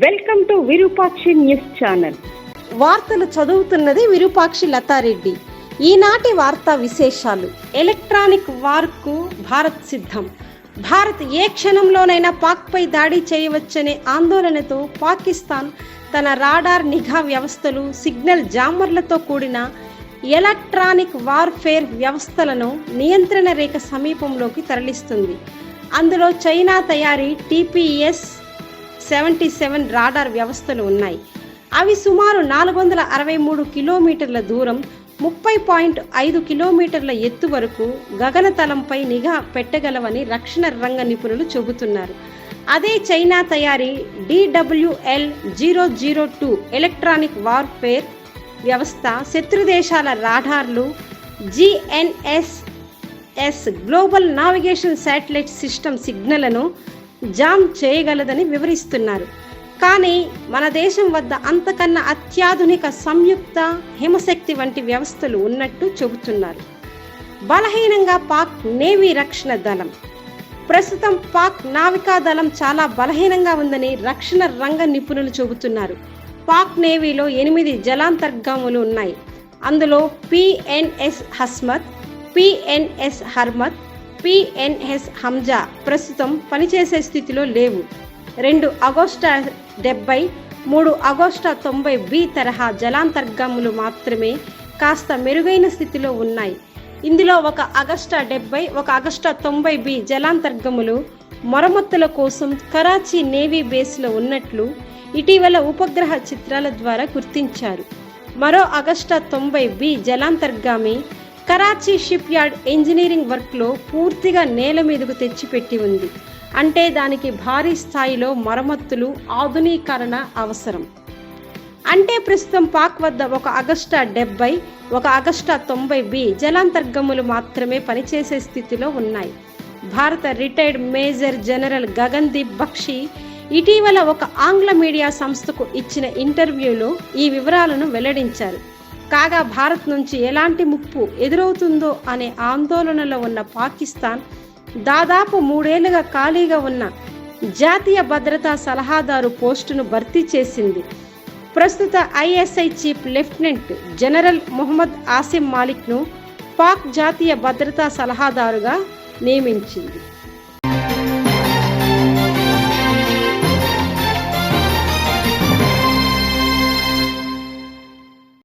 Welcome to Virupakshi news channel. వార్తలు చదువుతున్నది విరూపాక్షి లతారెడ్డి. ఈనాటి వార్తా విశేషాలు. ఎలక్ట్రానిక్ వార్కు భారత్ సిద్ధం. భారత్ ఏ క్షణంలోనైనా పాక్పై దాడి చేయవచ్చనే ఆందోళనతో పాకిస్తాన్ తన రాడార్ నిఘా వ్యవస్థలు, సిగ్నల్ జామర్లతో కూడిన ఎలక్ట్రానిక్ వార్ఫేర్ వ్యవస్థలను నియంత్రణ రేఖ సమీపంలోకి తరలిస్తుంది. అందులో చైనా తయారీ TPS-77 రాడార్ వ్యవస్థలు ఉన్నాయి. అవి సుమారు 463 కిలోమీటర్ల దూరం, 30.5 కిలోమీటర్ల ఎత్తు వరకు గగనతలంపై నిఘా పెట్టగలవని రక్షణ రంగ నిపుణులు చెబుతున్నారు. అదే చైనా తయారీ DWL-002 ఎలక్ట్రానిక్ వార్ఫేర్ వ్యవస్థ శత్రు దేశాల రాడార్లు, GNSS global navigation satellite system సిగ్నల్లను జామ్ చేయగలదని వివరిస్తున్నారు. కానీ మన దేశం వద్ద అంతకన్నా అత్యాధునిక సంయుక్త హిమశక్తి వంటి వ్యవస్థలు ఉన్నట్టు చెబుతున్నారు. బలహీనంగా పాక్ నేవీ రక్షణ దళం. ప్రస్తుతం పాక్ నావికా దళం చాలా బలహీనంగా ఉందని రక్షణ రంగ నిపుణులు చెబుతున్నారు. పాక్ నేవీలో 8 జలాంతర్గాములు ఉన్నాయి. అందులో PNS హస్మత్, PNS హర్మత్, PNS హంజా ప్రస్తుతం పనిచేసే స్థితిలో లేవు. 2 ఆగస్టు 70, 3 ఆగస్టు 90B తరహా జలాంతర్గాములు మాత్రమే కాస్త మెరుగైన స్థితిలో ఉన్నాయి. ఇందులో 1 ఆగస్టు 70, 1 ఆగస్టు 90B జలాంతర్గములు మరమ్మతుల కోసం కరాచీ నేవీ బేస్లో ఉన్నట్లు ఇటీవల ఉపగ్రహ చిత్రాల ద్వారా గుర్తించారు. మరో ఆగస్టు 90B జలాంతర్గామి కరాచీ షిప్ యార్డ్ ఇంజనీరింగ్ వర్క్లో పూర్తిగా నేల మీదకు తెచ్చిపెట్టి ఉంది. అంటే దానికి భారీ స్థాయిలో మరమ్మతులు, ఆధునీకరణ అవసరం. అంటే ప్రస్తుతం పాక్ వద్ద 1 ఆగస్టు 70, 1 ఆగస్టు 90B జలాంతర్గములు మాత్రమే పనిచేసే స్థితిలో ఉన్నాయి. భారత retired major general Gagandeep Bakshi ఇటీవల ఒక ఆంగ్ల మీడియా సంస్థకు ఇచ్చిన ఇంటర్వ్యూలో ఈ వివరాలను వెల్లడించారు. కాగా భారత్ నుంచి ఎలాంటి ముప్పు ఎదురవుతుందో అనే ఆందోళనలో ఉన్న పాకిస్తాన్ దాదాపు 3 ఏళ్లుగా ఖాళీగా ఉన్న జాతీయ భద్రతా సలహాదారు పోస్టును భర్తీ చేసింది. ప్రస్తుత ISI chief lieutenant general Mohammad Asim మాలిక్ను పాక్ జాతీయ భద్రతా సలహాదారుగా నియమించింది.